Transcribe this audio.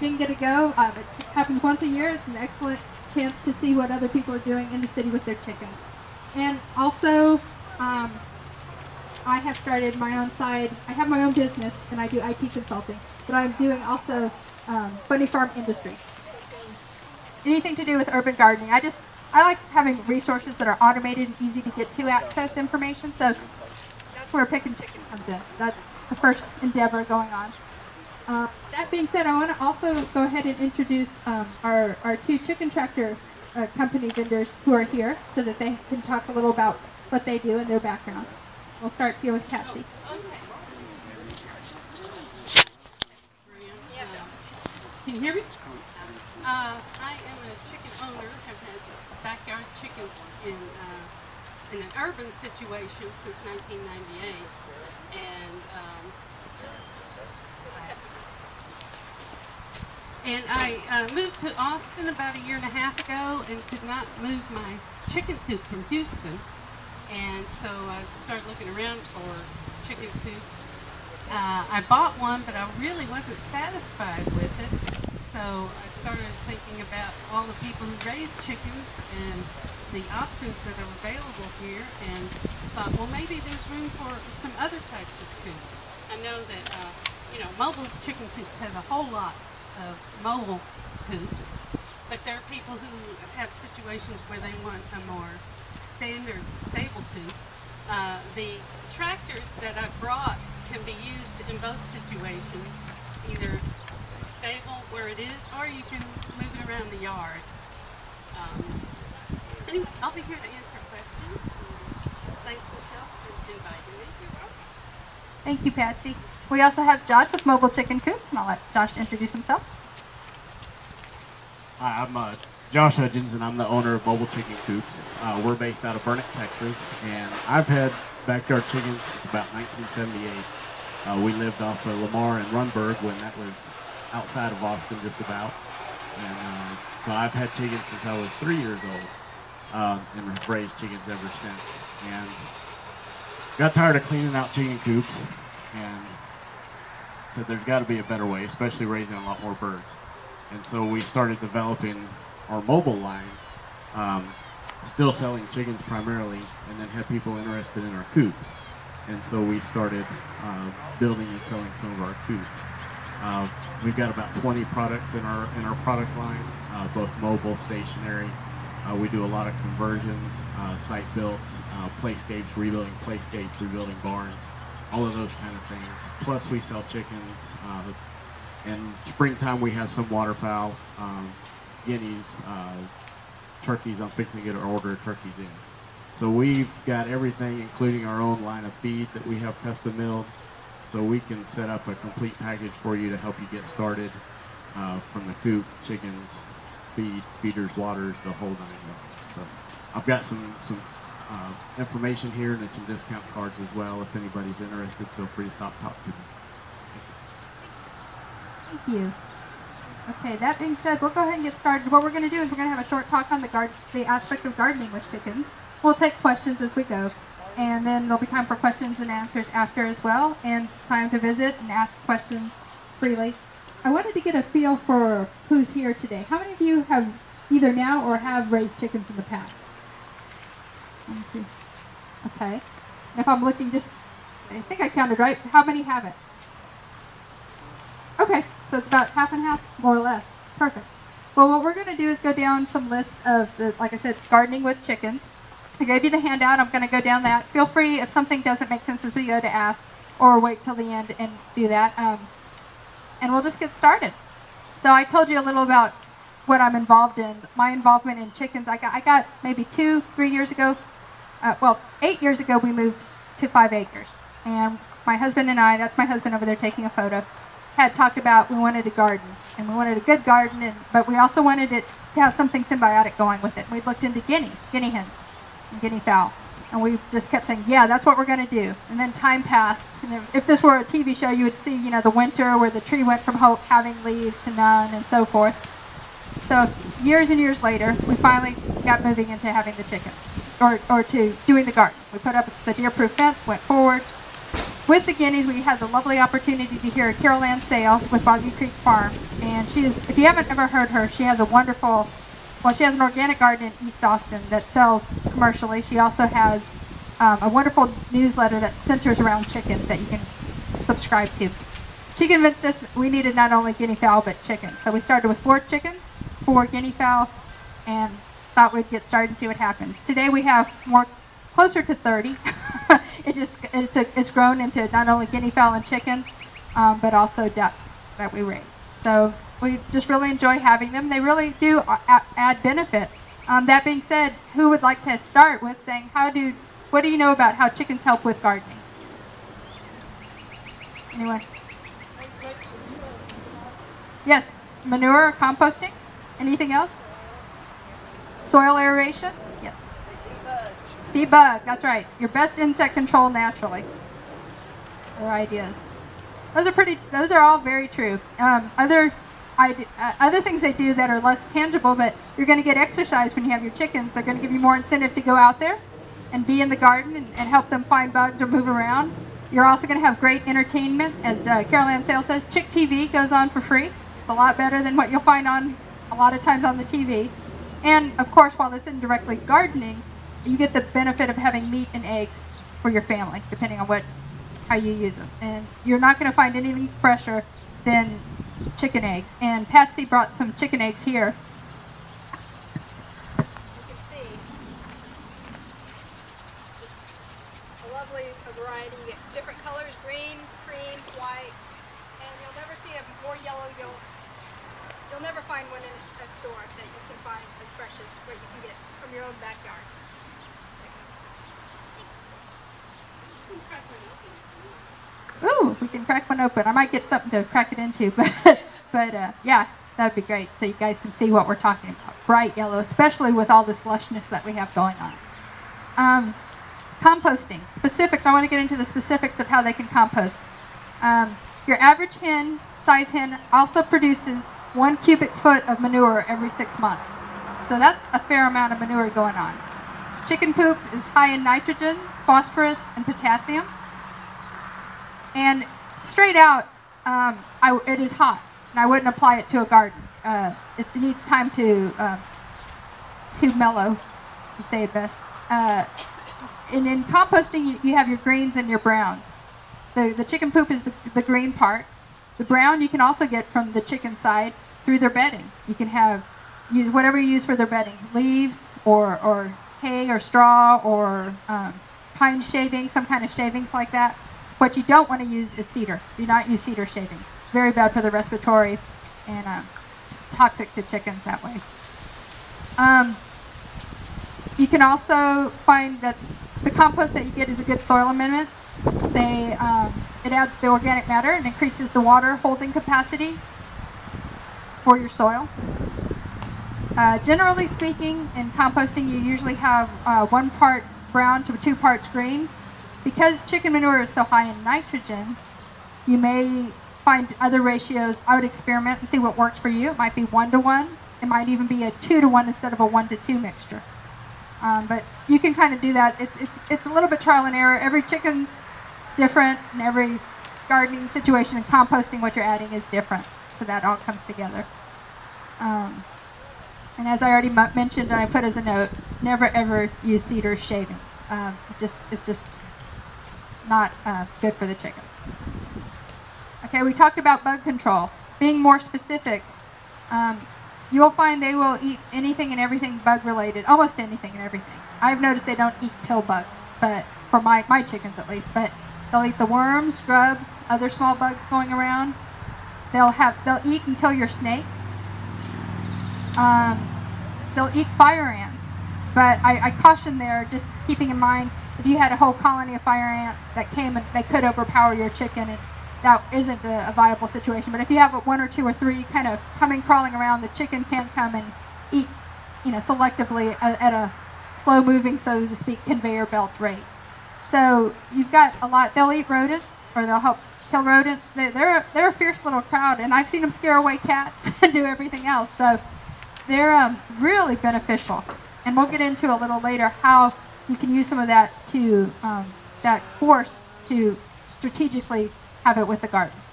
didn't get to go, it happens once a year. It's an excellent chance to see what other people are doing in the city with their chickens. And also, I have started my own side. I have my own business, and I do IT consulting. But I'm doing also funny farm industry. Anything to do with urban gardening. I like having resources that are automated and easy to get to access information. So that's where Pickin' Chicken comes in. That's the first endeavor going on. That being said, I want to also go ahead and introduce our two chicken tractor company vendors who are here so that they can talk a little about what they do and their background. We'll start here with Patsy. Can you hear me? I am a chicken owner. Have had backyard chickens in an urban situation since 1998, and I moved to Austin about a year and a half ago and could not move my chicken coop from Houston, and so I started looking around for chicken coops. I bought one, but I really wasn't satisfied with it, so I started thinking about all the people who raise chickens and the options that are available here, and thought, well, maybe there's room for some other types of coops. I know that, mobile chicken coops has a whole lot of mobile coops, but there are people who have situations where they want a more standard, stable coop. The tractors that I brought can be used in both situations, either stable where it is, or you can move it around the yard. Anyway, I'll be here to answer questions. Thanks, Michelle, for inviting me. Thank you, Patsy. We also have Josh with Mobile Chicken Coop, and I'll let Josh introduce himself. Hi, I'm Josh Hudgens, and I'm the owner of Mobile Chicken Coops. We're based out of Burnet, Texas, and I've had backyard chickens since about 1978. We lived off of Lamar and Runberg when that was outside of Austin just about. And so I've had chickens since I was 3 years old, and have raised chickens ever since. And got tired of cleaning out chicken coops, and said there's got to be a better way, especially raising a lot more birds. And so we started developing our mobile line, still selling chickens primarily, and then had people interested in our coops. And so we started building and selling some of our coops. We've got about 20 products in our product line, both mobile, stationary. We do a lot of conversions, site builds, playscapes, rebuilding playscapes, rebuilding barns, all of those kind of things. Plus we sell chickens. In springtime we have some waterfowl, guineas, turkeys. I'm fixing to get an order of turkeys in. So we've got everything, including our own line of feed that we have custom milled. So we can set up a complete package for you to help you get started from the coop, chickens, feed, feeders, waters, the whole 9 yards. So I've got some information here and then some discount cards as well. If anybody's interested, feel free to stop talk to me. Thank you. Okay, that being said, we'll go ahead and get started. What we're going to do is we're going to have a short talk on the aspect of gardening with chickens. We'll take questions as we go, and then there'll be time for questions and answers after as well, and time to visit and ask questions freely. I wanted to get a feel for who's here today. How many of you have either now or have raised chickens in the past? 1, 2. Okay. And if I'm looking I think I counted right. How many have it? Okay, so it's about half and half, more or less. Perfect. Well, what we're going to do is go down some lists of, like I said, gardening with chickens. I gave you the handout. I'm going to go down that. Feel free, if something doesn't make sense as we go, to ask, or wait till the end and do that. And we'll just get started. So I told you a little about what I'm involved in. My involvement in chickens, I got maybe 2-3 years ago. 8 years ago we moved to 5 acres. And my husband and I, that's my husband over there taking a photo, had talked about we wanted a garden. And we wanted a good garden, but we also wanted it to have something symbiotic going with it. We looked into guinea hens, and guinea fowl. And we just kept saying, yeah, that's what we're going to do. And then time passed. And if this were a TV show, you would see, the winter where the tree went from having leaves to none and so forth. So years and years later, we finally got moving into having the chickens, or to doing the garden. We put up the deer-proof fence, went forward, with the guineas, we had the lovely opportunity to hear Carol Ann Sale with Boggy Creek Farm. And she is, if you haven't ever heard her, she has a wonderful, well, she has an organic garden in East Austin that sells commercially. She also has a wonderful newsletter that centers around chickens that you can subscribe to. She convinced us we needed not only guinea fowl, but chickens. So we started with 4 chickens, 4 guinea fowl, and thought we'd get started and see what happens. Today we have closer to 30. It's grown into not only guinea fowl and chickens, but also ducks that we raise. So we just really enjoy having them. They really do add benefit. That being said, who would like to start with saying, what do you know about how chickens help with gardening? Anyone? Yes, manure or composting. Anything else? Soil aeration? Yes. Debug, that's right. Your best insect control naturally. Their ideas. Those are all very true. Other things they do that are less tangible, but you're going to get exercise when you have your chickens. They're going to give you more incentive to go out there and be in the garden and help them find bugs or move around. You're also going to have great entertainment. As Carol Ann Sale says, Chick TV goes on for free. It's a lot better than what you'll find on a lot of times on the TV. And of course, while this isn't directly gardening, you get the benefit of having meat and eggs for your family, depending on how you use them. And you're not going to find anything fresher than chicken eggs. And Patsy brought some chicken eggs here. You can see just a lovely variety. You get different colors: green, cream, white, and you'll never see a more yellow. You'll never find one in a store that you can find as fresh as what you can get from your own backyard. Ooh, we can crack one open. I might get something to crack it into, but yeah, that would be great. So you guys can see what we're talking about. Bright yellow, especially with all this lushness that we have going on. Composting. Specifics. I want to get into the specifics of how they can compost. Your average size hen also produces 1 cubic foot of manure every 6 months. So that's a fair amount of manure going on. Chicken poop is high in nitrogen, phosphorus, and potassium. And straight out, it is hot, and I wouldn't apply it to a garden. It needs time to mellow, to say it best. And in composting, you have your greens and your browns. The chicken poop is the green part. The brown you can also get from the chicken side through their bedding. You can use whatever you use for their bedding, leaves or hay or straw or pine shavings, some kind of shavings like that. What you don't want to use is cedar. Do not use cedar shavings. It's very bad for the respiratory and toxic to chickens that way. You can also find that the compost that you get is a good soil amendment. It adds the organic matter and increases the water holding capacity for your soil. Generally speaking, in composting, you usually have 1 part brown to 2 parts green. Because chicken manure is so high in nitrogen, you may find other ratios. I would experiment and see what works for you. It might be 1 to 1. It might even be a 2 to 1 instead of a 1 to 2 mixture. But you can kind of do that. It's a little bit trial and error. Every chicken's different, and every gardening situation and composting what you're adding is different. So that all comes together. And as I already mentioned, and I put as a note, never ever use cedar shavings. It's just not good for the chickens. Okay, we talked about bug control. Being more specific, you'll find they will eat anything and everything bug related, almost anything and everything. I've noticed they don't eat pill bugs, but for my chickens at least, but they'll eat the worms, grubs, other small bugs going around. They'll eat and kill your snakes. They'll eat fire ants, but I caution there, just keeping in mind, if you had a whole colony of fire ants that came and they could overpower your chicken, and that isn't a viable situation. But if you have 1 or 2 or 3 kind of crawling around, the chicken can come and eat, selectively at a slow-moving, so to speak, conveyor belt rate. So you've got a lot. They'll eat rodents, or they'll help kill rodents. They're a fierce little crowd, and I've seen them scare away cats and do everything else. So they're really beneficial. And we'll get into a little later how you can use some of that that force to strategically have it with the garden.